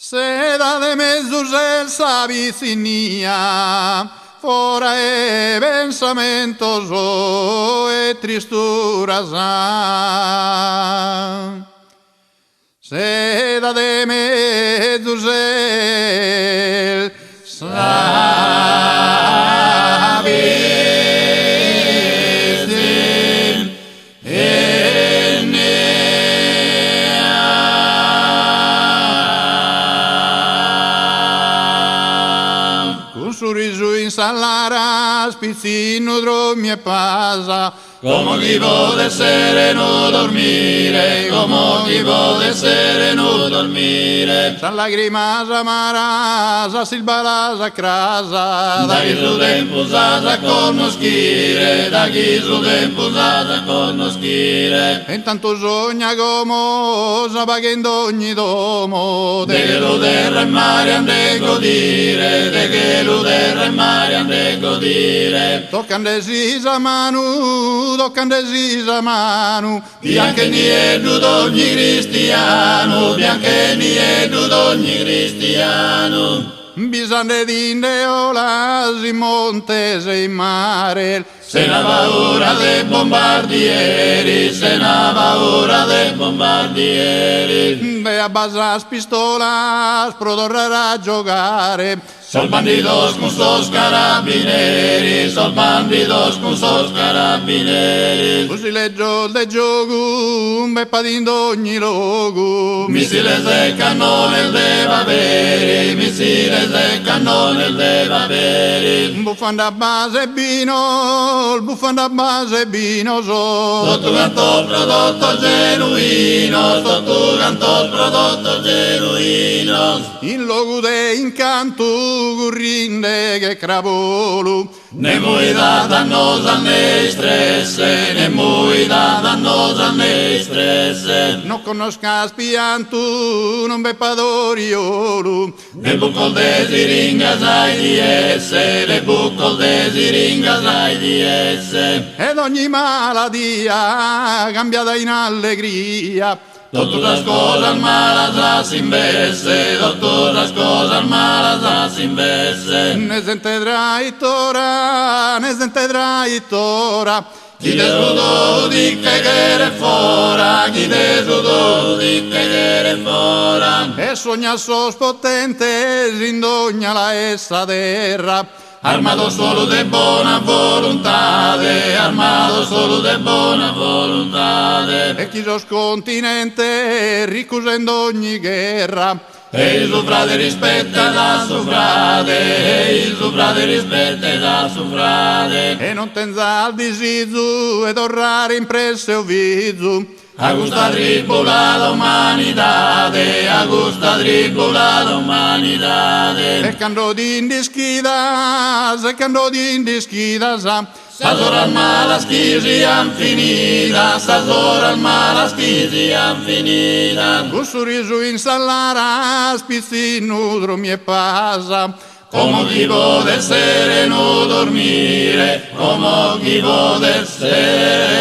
Seda de mezuzel s'avicinia, fora e pensamentos e tristuras. Seda de mezuzel sorriso in salara, spizzino dromi e pasa, como chi vuole sereno dormire, como chi vuole sereno dormire. Sa lagrima amara, sa silbara, sa crasa, da chi su tempo sa conoscire, da chi su tempo sa conoscire. E intanto sogna come sa pagando ogni domo, de che lo terra e mare ande godire, de che lo terra e mare ande godire. toccandesi sa manu, toccandesi sa manu, bianche niente d'ogni cristiano, bianche niente d'ogni cristiano. bisande d'indeolas in monte e in mare, se ne va ora dei bombardieri, se ne va ora dei bombardieri. Ve a basas pistolas, prodorrerà a giocare, sol bandidos con sos carabinieri, sol bandidos con sos carabinieri. Fusileggio de gioco, un beppadin d'ogni luogo, missile e cannone deve avere, missile e cannone deve avere. Buffando a base vino, il buffando a base vino so, sotto canto prodotto genuino, sotto canto prodotto genuino. in luogo de incanto, currinde che crapolo, ne muida dannosa né stress, ne muida dannosa né stress. non conosca spianto, non beppadoriolo, ne bucol de siringa sai di esse, ne bucol de siringa sai di esse. ed ogni maladia cambiata in allegria, Dottor cosa al mala si investe, dottor cosa al mala si investe. ne sente traitora, ne sente traitora, Chi te sudo di che era fora, chi te sudo di che era fora. e sogna sos potentes in ogni la essa terra, Armato solo de buona volontà, armato solo de buona volontà. e chi sos continente ricusendo ogni guerra, E il suo frate rispetta da suo frate, e il suo frate rispetta da suo frate. e non tenza al disizu ed orrare impresse o vizu, Augusta tribulata umanidade, Augusta tribulata umanidade. e cando di indischidas, e cando di indischidas, Stasera al mala schisi han finita, stasera al mala schisi han finita. un sorriso in salara, spizzino dromi e pasa, Come chi vuole sereno dormire, come chi vuole sereno